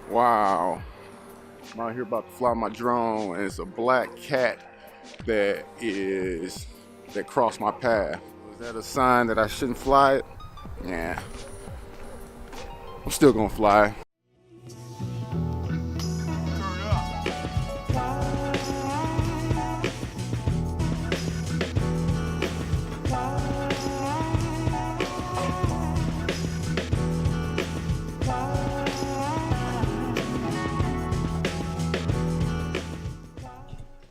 Wow. I'm out here about to fly my drone, and it's a black cat that crossed my path. Is that a sign that I shouldn't fly it? Yeah. I'm still gonna fly.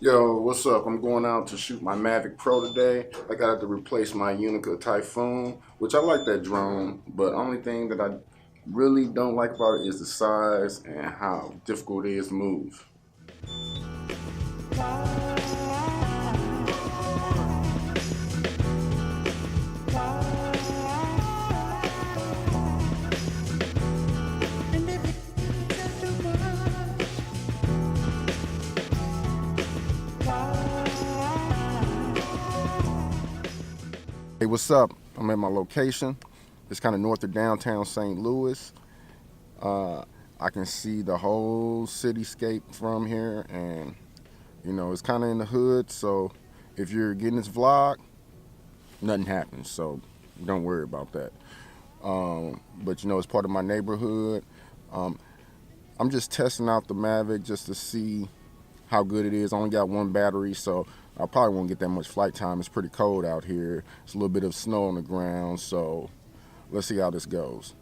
Yo, what's up? I'm going out to shoot my Mavic Pro today. I got to replace my Unica Typhoon, which I like that drone, but only thing that I really don't like about it is the size and how difficult it is to move. Hey, what's up? I'm at my location. It's kind of north of downtown St. Louis. I can see the whole cityscape from here, and you know, it's kind of in the hood, so if you're getting this vlog, nothing happens, so don't worry about that. But you know, it's part of my neighborhood. I'm just testing out the Mavic just to see how good it is. I only got one battery, so I probably won't get that much flight time. It's pretty cold out here. It's a little bit of snow on the ground, so let's see how this goes.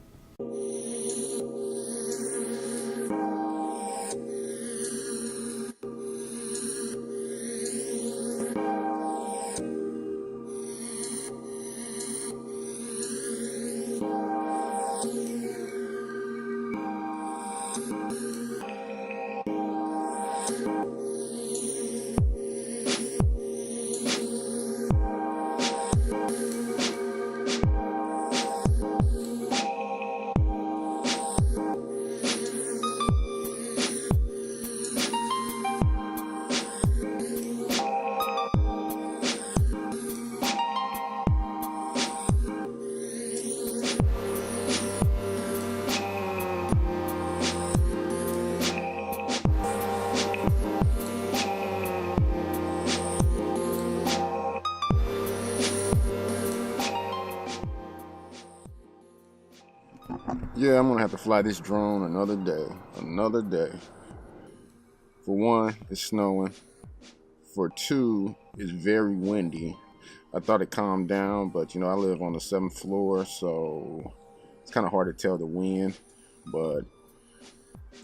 Yeah, I'm gonna have to fly this drone another day. For one, it's snowing. For two, it's very windy. I thought it calmed down, but you know, I live on the 7th floor, so it's kind of hard to tell the wind. But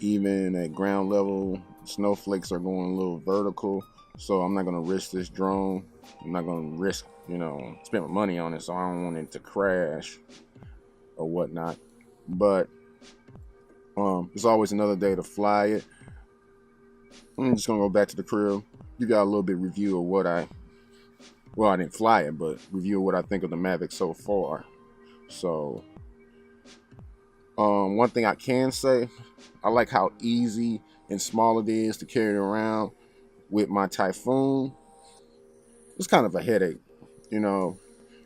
even at ground level, snowflakes are going a little vertical, so I'm not gonna risk this drone. I'm not gonna risk, you know, spend my money on it, so I don't want it to crash or whatnot. But it's always another day to fly it. I'm just gonna go back to the crib. You got a little bit review of what I didn't fly it, but review of what I think of the Mavic so far. So one thing I can say, I like how easy and small it is to carry it around. With my Typhoon, it's kind of a headache, you know.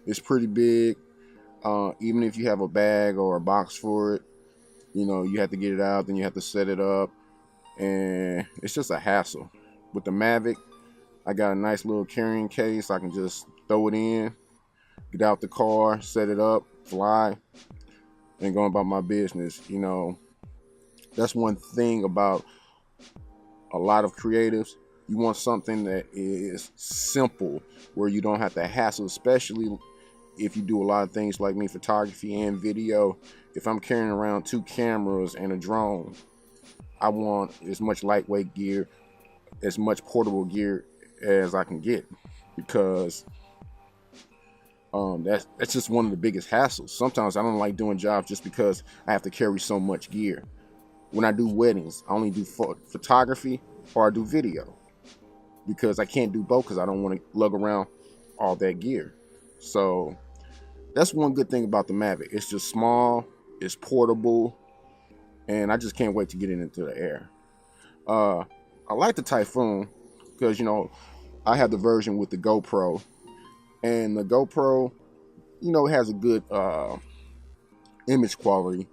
It's pretty big. Even if you have a bag or a box for it, you know, you have to get it out, then you have to set it up, and it's just a hassle. With the Mavic, I got a nice little carrying case. I can just throw it in, get out the car, set it up, fly, and go about my business. You know, that's one thing about a lot of creatives. You want something that is simple, where you don't have to hassle, especially if you do a lot of things like me, photography and video. If I'm carrying around 2 cameras and a drone, I want as much lightweight gear, as much portable gear as I can get, because that's just one of the biggest hassles. Sometimes I don't like doing jobs just because I have to carry so much gear. When I do weddings, I only do photography or I do video, because I can't do both because I don't want to lug around all that gear. So that's one good thing about the Mavic. It's just small, it's portable, and I just can't wait to get it into the air. I like the Typhoon because, you know, I have the version with the GoPro, and the GoPro, you know, has a good image quality,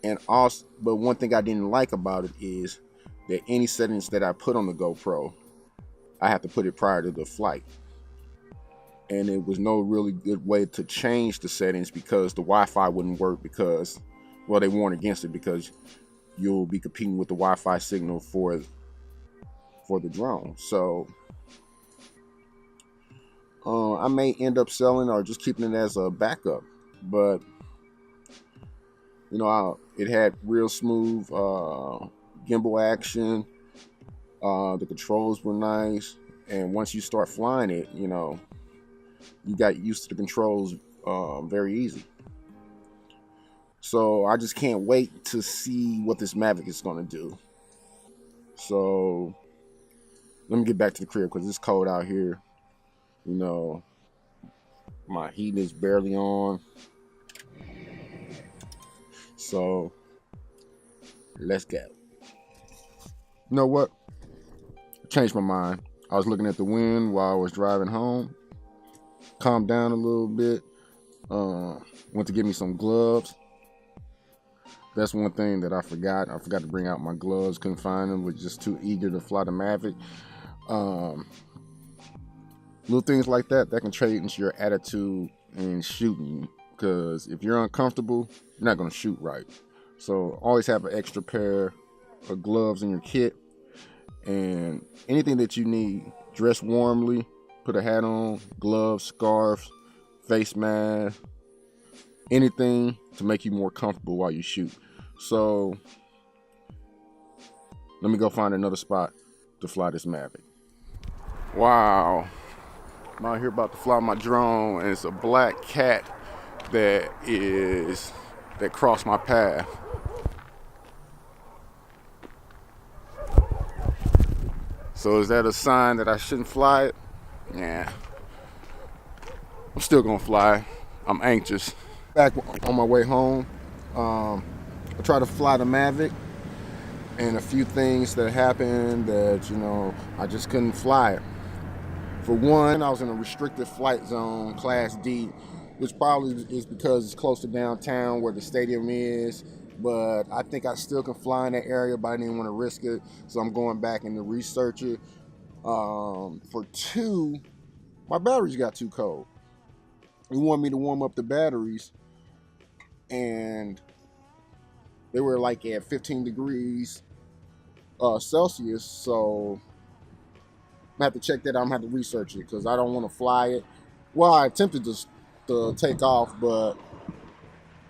And also, but one thing I didn't like about it is that any settings that I put on the GoPro, I have to put it prior to the flight. And it was no really good way to change the settings because the Wi-Fi wouldn't work because, well, they warned against it because you'll be competing with the Wi-Fi signal for the drone. So I may end up selling or just keeping it as a backup. But you know, it had real smooth gimbal action. The controls were nice, and once you start flying it, you know, you got used to the controls very easy. So I just can't wait to see what this Mavic is going to do. So let me get back to the crib because it's cold out here. You know, my heat is barely on. So let's go. You know what? I changed my mind. I was looking at the wind while I was driving home. Calmed down a little bit. Went to get me some gloves. That's one thing that I forgot. I forgot to bring out my gloves. Couldn't find them. Was just too eager to fly the Mavic. Little things like that can change your attitude in shooting. Because if you're uncomfortable, you're not going to shoot right. So always have an extra pair of gloves in your kit. And anything that you need, dress warmly, put a hat on, gloves, scarves, face mask, anything to make you more comfortable while you shoot. So let me go find another spot to fly this Mavic. Wow, I'm out here about to fly my drone, and it's a black cat that crossed my path. So is that a sign that I shouldn't fly it? Yeah. I'm still gonna fly. I'm anxious. Back on my way home, I tried to fly the Mavic, and a few things that happened that, you know, I just couldn't fly it. For one, I was in a restricted flight zone, Class D, which probably is because it's close to downtown where the stadium is. But I think I still can fly in that area, but I didn't want to risk it. So I'm going back in to research it. For two, my batteries got too cold. He wanted me to warm up the batteries, and they were like at 15 degrees Celsius. So I'm gonna have to check that out. I'm gonna have to research it because I don't want to fly it. Well, I attempted to take off, but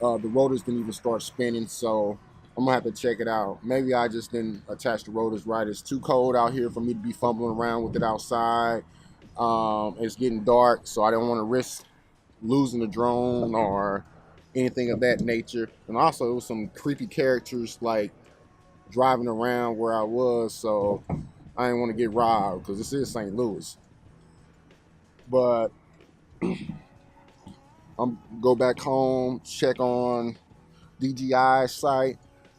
the rotors didn't even start spinning, so I'm gonna have to check it out. Maybe I just didn't attach the rotors right. It's too cold out here for me to be fumbling around with it outside. It's getting dark, so I don't want to risk losing the drone or anything of that nature. And also, it was some creepy characters like driving around where I was, so I didn't want to get robbed because this is St. Louis. But I'm go back home, check on DJI site,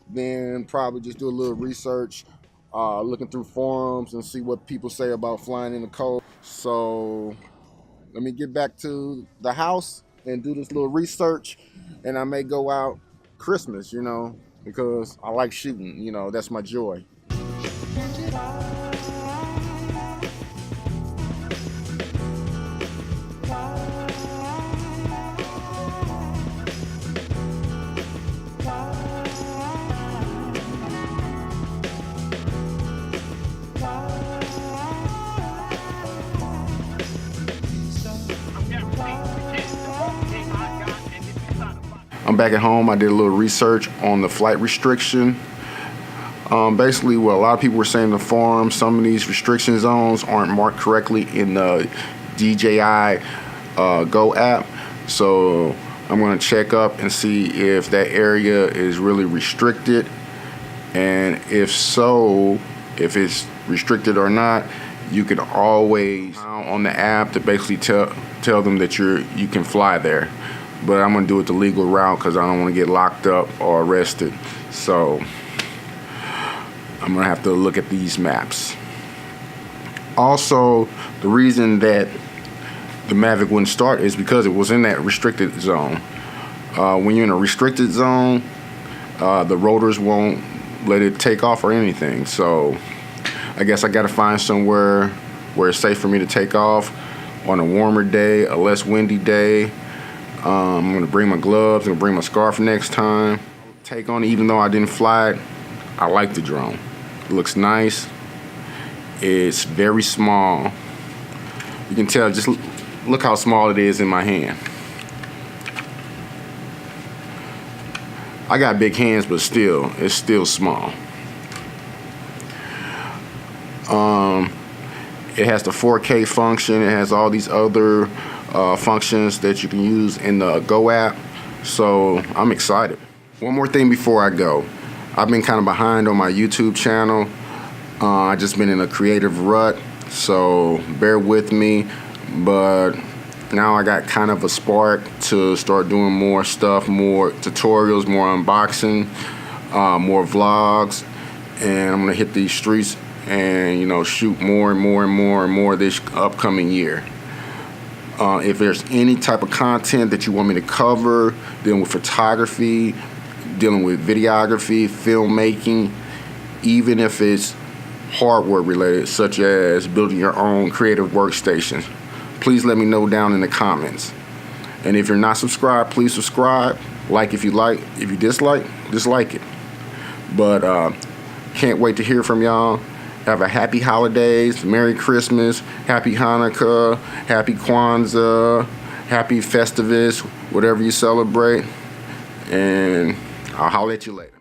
then probably just do a little research, looking through forums and see what people say about flying in the cold. So let me get back to the house and do this little research, and I may go out Christmas, you know, because I like shooting, you know, that's my joy. I'm back at home. I did a little research on the flight restriction. Basically, what a lot of people were saying in the forum, some of these restriction zones aren't marked correctly in the DJI Go app. So I'm going to check up and see if that area is really restricted. And if so, if it's restricted or not, you can always on the app to basically tell them that you can fly there. But I'm gonna do it the legal route because I don't want to get locked up or arrested. So I'm gonna have to look at these maps. Also, the reason that the Mavic wouldn't start is because it was in that restricted zone. When you're in a restricted zone, The rotors won't let it take off or anything. So I guess I gotta find somewhere where it's safe for me to take off on a warmer day, a less windy day. I'm gonna bring my gloves, I'm gonna bring my scarf next time. Take on it, even though I didn't fly it. I like the drone. It looks nice. It's very small. You can tell, just look how small it is in my hand. I got big hands, but still, it's still small. It has the 4K function. It has all these other functions that you can use in the Go app. So I'm excited. One more thing before I go. I've been kind of behind on my YouTube channel. I just been in a creative rut, so bear with me. But now I got kind of a spark to start doing more stuff, more tutorials, more unboxing, more vlogs, and I'm gonna hit these streets and, you know, shoot more and more and more and more this upcoming year. If there's any type of content that you want me to cover, dealing with photography, dealing with videography, filmmaking, even if it's hardware related, such as building your own creative workstations, please let me know down in the comments. And if you're not subscribed, please subscribe. Like if you like. If you dislike it. But can't wait to hear from y'all. Have a happy holidays, Merry Christmas, Happy Hanukkah, Happy Kwanzaa, Happy Festivus, whatever you celebrate. And I'll holler at you later.